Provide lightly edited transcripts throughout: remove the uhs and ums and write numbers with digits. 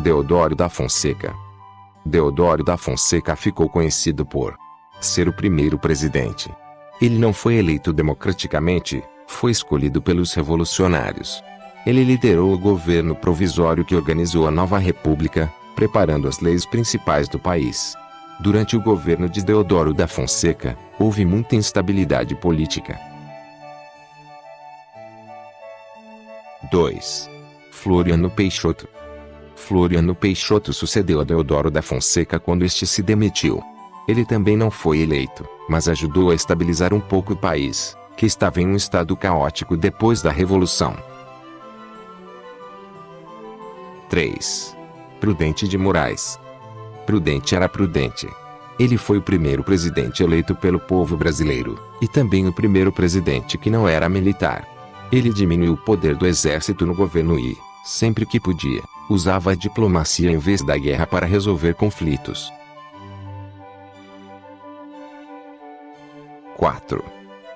Deodoro da Fonseca. Deodoro da Fonseca ficou conhecido por ser o primeiro presidente. Ele não foi eleito democraticamente, foi escolhido pelos revolucionários. Ele liderou o governo provisório que organizou a nova república, preparando as leis principais do país. Durante o governo de Deodoro da Fonseca, houve muita instabilidade política. 2. Floriano Peixoto. Floriano Peixoto sucedeu a Deodoro da Fonseca quando este se demitiu. Ele também não foi eleito, mas ajudou a estabilizar um pouco o país, que estava em um estado caótico depois da Revolução. 3. Prudente de Moraes. Prudente era Prudente. Ele foi o primeiro presidente eleito pelo povo brasileiro, e também o primeiro presidente que não era militar. Ele diminuiu o poder do exército no governo e, sempre que podia, usava a diplomacia em vez da guerra para resolver conflitos. 4.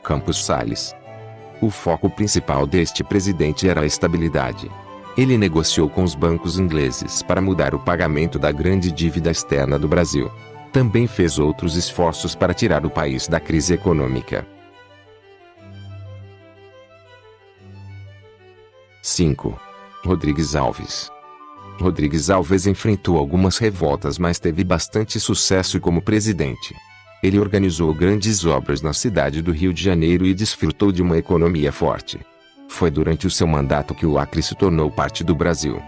Campos Salles. O foco principal deste presidente era a estabilidade. Ele negociou com os bancos ingleses para mudar o pagamento da grande dívida externa do Brasil. Também fez outros esforços para tirar o país da crise econômica. 5. Rodrigues Alves. Rodrigues Alves enfrentou algumas revoltas, mas teve bastante sucesso como presidente. Ele organizou grandes obras na cidade do Rio de Janeiro e desfrutou de uma economia forte. Foi durante o seu mandato que o Acre se tornou parte do Brasil.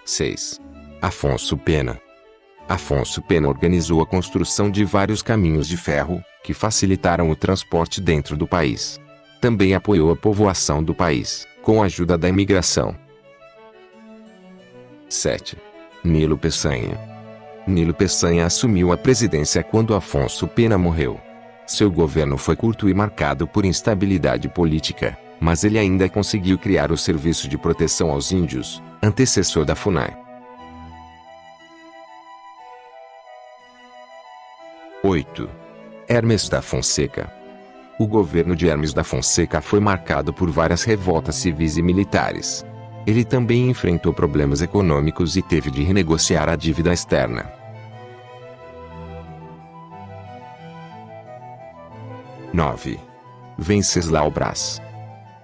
6. Afonso Pena. Afonso Pena organizou a construção de vários caminhos de ferro, que facilitaram o transporte dentro do país. Também apoiou a povoação do país, com a ajuda da imigração. 7. Nilo Peçanha. Nilo Peçanha assumiu a presidência quando Afonso Pena morreu. Seu governo foi curto e marcado por instabilidade política, mas ele ainda conseguiu criar o Serviço de Proteção aos Índios, antecessor da FUNAI. 8. Hermes da Fonseca. O governo de Hermes da Fonseca foi marcado por várias revoltas civis e militares. Ele também enfrentou problemas econômicos e teve de renegociar a dívida externa. 9. Venceslau Braz.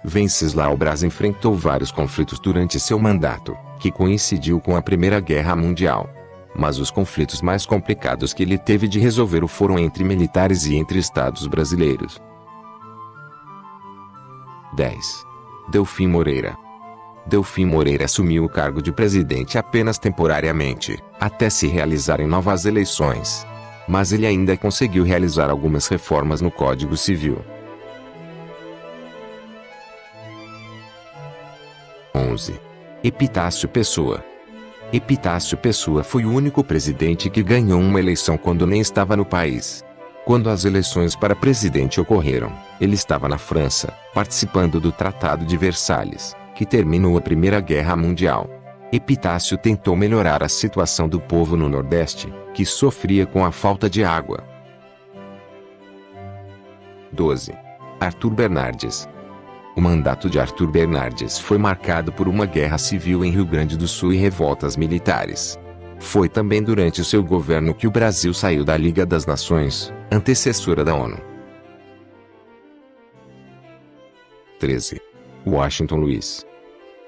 Venceslau Braz enfrentou vários conflitos durante seu mandato, que coincidiu com a Primeira Guerra Mundial. Mas os conflitos mais complicados que ele teve de resolver foram entre militares e entre estados brasileiros. 10. Delfim Moreira. Delfim Moreira assumiu o cargo de presidente apenas temporariamente, até se realizarem novas eleições. Mas ele ainda conseguiu realizar algumas reformas no Código Civil. 11. Epitácio Pessoa. Epitácio Pessoa foi o único presidente que ganhou uma eleição quando nem estava no país. Quando as eleições para presidente ocorreram, ele estava na França, participando do Tratado de Versalhes, que terminou a Primeira Guerra Mundial. Epitácio tentou melhorar a situação do povo no Nordeste, que sofria com a falta de água. 12. Arthur Bernardes. O mandato de Arthur Bernardes foi marcado por uma guerra civil em Rio Grande do Sul e revoltas militares. Foi também durante o seu governo que o Brasil saiu da Liga das Nações, antecessora da ONU. 13. Washington Luiz.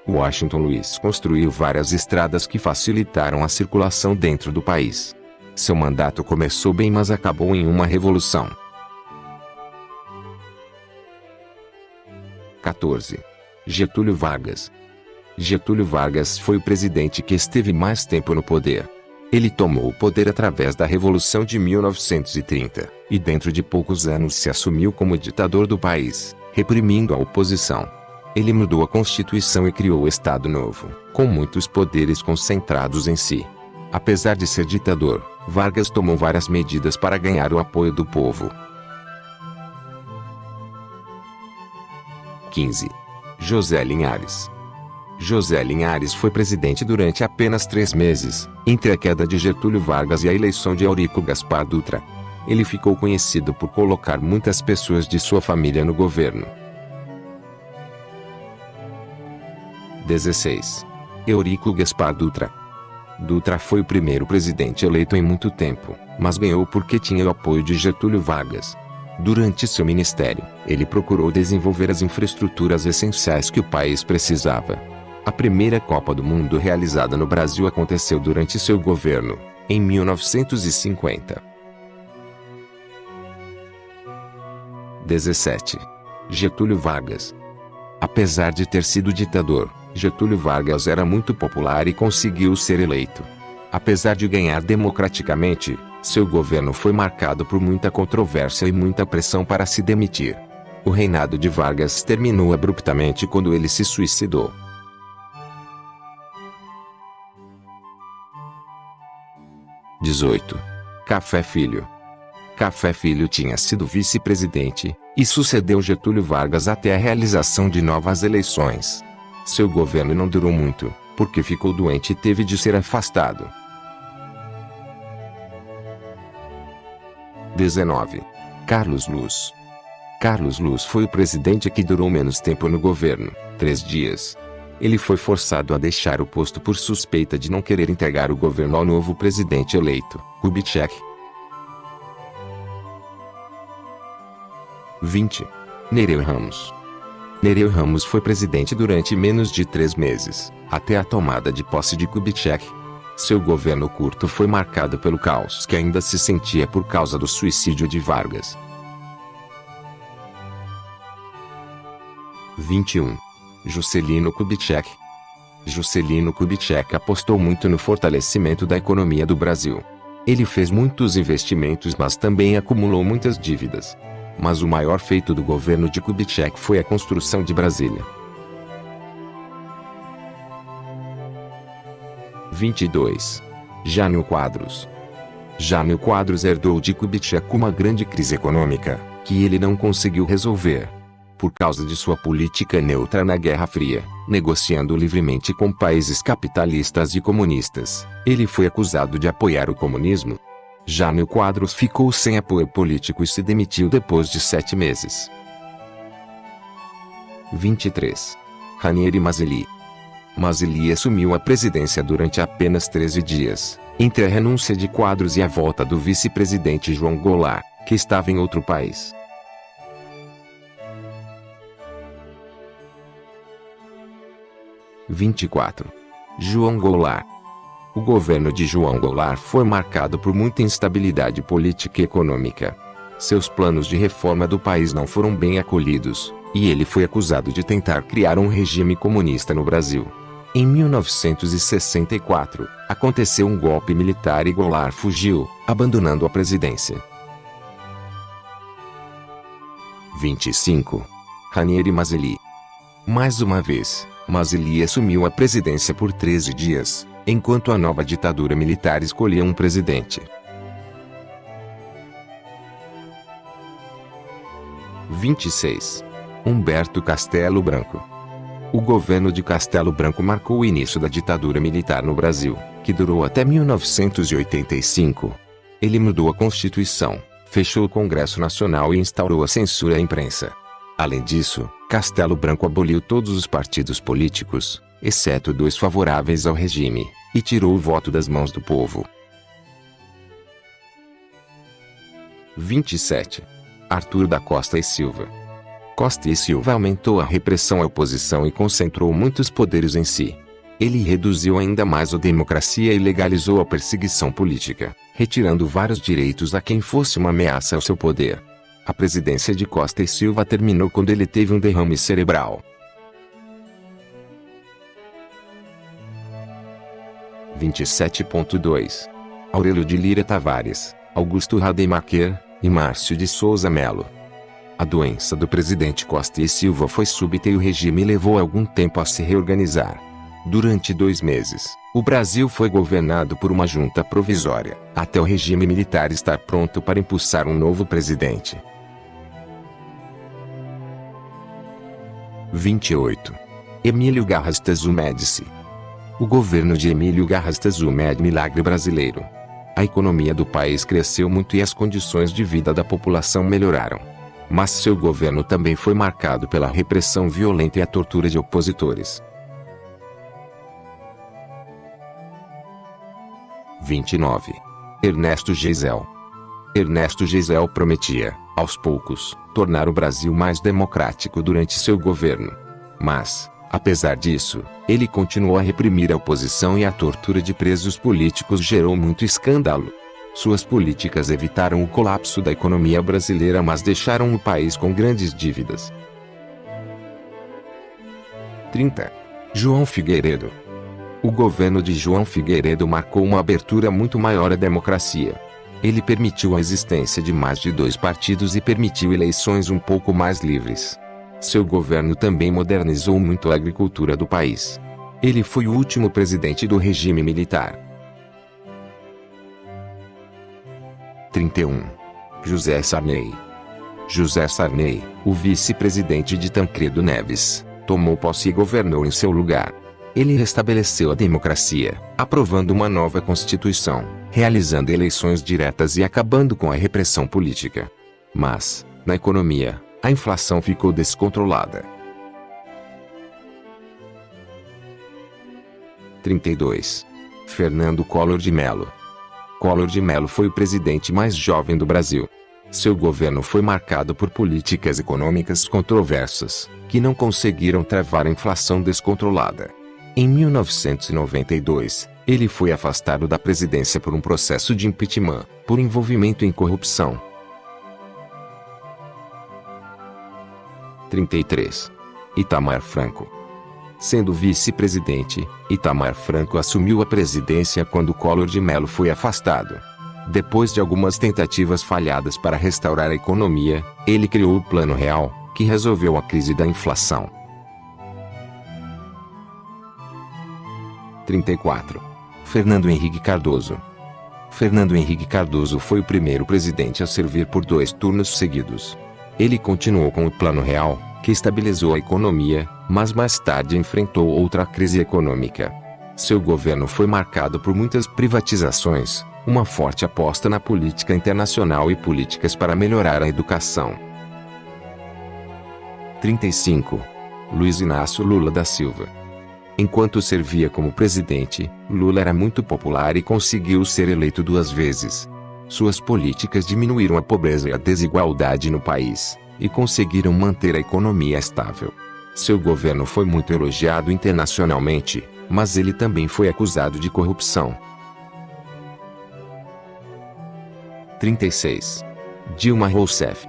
Washington Luiz construiu várias estradas que facilitaram a circulação dentro do país. Seu mandato começou bem, mas acabou em uma revolução. 14. Getúlio Vargas. Getúlio Vargas foi o presidente que esteve mais tempo no poder. Ele tomou o poder através da Revolução de 1930, e dentro de poucos anos se assumiu como ditador do país, reprimindo a oposição. Ele mudou a Constituição e criou o Estado Novo, com muitos poderes concentrados em si. Apesar de ser ditador, Vargas tomou várias medidas para ganhar o apoio do povo. 15. José Linhares. José Linhares foi presidente durante apenas 3 meses, entre a queda de Getúlio Vargas e a eleição de Eurico Gaspar Dutra. Ele ficou conhecido por colocar muitas pessoas de sua família no governo. 16. Eurico Gaspar Dutra. Dutra foi o primeiro presidente eleito em muito tempo, mas ganhou porque tinha o apoio de Getúlio Vargas. Durante seu ministério, ele procurou desenvolver as infraestruturas essenciais que o país precisava. A primeira Copa do Mundo realizada no Brasil aconteceu durante seu governo, em 1950. 17. Getúlio Vargas. Apesar de ter sido ditador, Getúlio Vargas era muito popular e conseguiu ser eleito. Apesar de ganhar democraticamente, seu governo foi marcado por muita controvérsia e muita pressão para se demitir. O reinado de Vargas terminou abruptamente quando ele se suicidou. 18. Café Filho. Café Filho tinha sido vice-presidente e sucedeu Getúlio Vargas até a realização de novas eleições. Seu governo não durou muito, porque ficou doente e teve de ser afastado. 19. Carlos Luz. Carlos Luz foi o presidente que durou menos tempo no governo, 3 dias. Ele foi forçado a deixar o posto por suspeita de não querer entregar o governo ao novo presidente eleito, Kubitschek. 20. Nereu Ramos. Nereu Ramos foi presidente durante menos de 3 meses, até a tomada de posse de Kubitschek. Seu governo curto foi marcado pelo caos que ainda se sentia por causa do suicídio de Vargas. 21. Juscelino Kubitschek. Juscelino Kubitschek apostou muito no fortalecimento da economia do Brasil. Ele fez muitos investimentos, mas também acumulou muitas dívidas. Mas o maior feito do governo de Kubitschek foi a construção de Brasília. 22. Jânio Quadros. Jânio Quadros herdou de Kubitschek uma grande crise econômica, que ele não conseguiu resolver. Por causa de sua política neutra na Guerra Fria, negociando livremente com países capitalistas e comunistas, ele foi acusado de apoiar o comunismo. Jânio Quadros ficou sem apoio político e se demitiu depois de 7 meses. 23. Ranieri Mazzilli. Mazzilli assumiu a presidência durante apenas 13 dias, entre a renúncia de Quadros e a volta do vice-presidente João Goulart, que estava em outro país. 24. João Goulart. O governo de João Goulart foi marcado por muita instabilidade política e econômica. Seus planos de reforma do país não foram bem acolhidos, e ele foi acusado de tentar criar um regime comunista no Brasil. Em 1964, aconteceu um golpe militar e Goulart fugiu, abandonando a presidência. 25. Ranieri Mazzilli. Mais uma vez, Mazzilli assumiu a presidência por 13 dias, enquanto a nova ditadura militar escolhia um presidente. 26. Humberto Castelo Branco. O governo de Castelo Branco marcou o início da ditadura militar no Brasil, que durou até 1985. Ele mudou a Constituição, fechou o Congresso Nacional e instaurou a censura à imprensa. Além disso, Castelo Branco aboliu todos os partidos políticos, exceto 2 favoráveis ao regime, e tirou o voto das mãos do povo. 27. Arthur da Costa e Silva. Costa e Silva aumentou a repressão à oposição e concentrou muitos poderes em si. Ele reduziu ainda mais a democracia e legalizou a perseguição política, retirando vários direitos a quem fosse uma ameaça ao seu poder. A presidência de Costa e Silva terminou quando ele teve um derrame cerebral. 27.2. Aurélio de Lira Tavares, Augusto Rademacher e Márcio de Souza Melo. A doença do presidente Costa e Silva foi súbita e o regime levou algum tempo a se reorganizar. Durante 2 meses, o Brasil foi governado por uma junta provisória, até o regime militar estar pronto para impulsar um novo presidente. 28. Emílio Garrastazu Médici. O governo de Emílio Garrastazu Médici milagre brasileiro. A economia do país cresceu muito e as condições de vida da população melhoraram. Mas seu governo também foi marcado pela repressão violenta e a tortura de opositores. 29. Ernesto Geisel. Ernesto Geisel prometia, aos poucos, tornar o Brasil mais democrático durante seu governo. Mas, apesar disso, ele continuou a reprimir a oposição e a tortura de presos políticos gerou muito escândalo. Suas políticas evitaram o colapso da economia brasileira, mas deixaram o país com grandes dívidas. 30. João Figueiredo. O governo de João Figueiredo marcou uma abertura muito maior à democracia. Ele permitiu a existência de mais de 2 partidos e permitiu eleições um pouco mais livres. Seu governo também modernizou muito a agricultura do país. Ele foi o último presidente do regime militar. 31. José Sarney. José Sarney, o vice-presidente de Tancredo Neves, tomou posse e governou em seu lugar. Ele restabeleceu a democracia, aprovando uma nova Constituição, realizando eleições diretas e acabando com a repressão política. Mas, na economia, a inflação ficou descontrolada. 32. Fernando Collor de Mello. Collor de Mello foi o presidente mais jovem do Brasil. Seu governo foi marcado por políticas econômicas controversas, que não conseguiram travar a inflação descontrolada. Em 1992, ele foi afastado da presidência por um processo de impeachment, por envolvimento em corrupção. 33. Itamar Franco. Sendo vice-presidente, Itamar Franco assumiu a presidência quando Collor de Mello foi afastado. Depois de algumas tentativas falhadas para restaurar a economia, ele criou o Plano Real, que resolveu a crise da inflação. 34. Fernando Henrique Cardoso. Fernando Henrique Cardoso foi o primeiro presidente a servir por 2 turnos seguidos. Ele continuou com o Plano Real, que estabilizou a economia, mas mais tarde enfrentou outra crise econômica. Seu governo foi marcado por muitas privatizações, uma forte aposta na política internacional e políticas para melhorar a educação. 35. Luiz Inácio Lula da Silva. Enquanto servia como presidente, Lula era muito popular e conseguiu ser eleito 2 vezes. Suas políticas diminuíram a pobreza e a desigualdade no país, e conseguiram manter a economia estável. Seu governo foi muito elogiado internacionalmente, mas ele também foi acusado de corrupção. 36. Dilma Rousseff.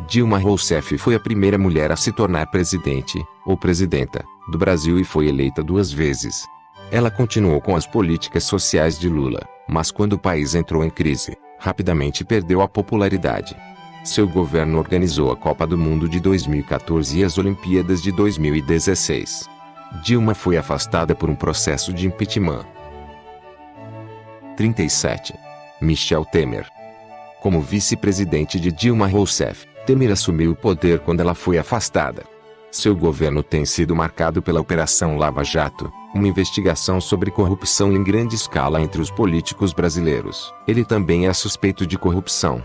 Dilma Rousseff foi a primeira mulher a se tornar presidente, ou presidenta, do Brasil e foi eleita 2 vezes. Ela continuou com as políticas sociais de Lula, mas quando o país entrou em crise, rapidamente perdeu a popularidade. Seu governo organizou a Copa do Mundo de 2014 e as Olimpíadas de 2016. Dilma foi afastada por um processo de impeachment. 37. Michel Temer. Como vice-presidente de Dilma Rousseff, Temer assumiu o poder quando ela foi afastada. Seu governo tem sido marcado pela Operação Lava Jato, uma investigação sobre corrupção em grande escala entre os políticos brasileiros. Ele também é suspeito de corrupção.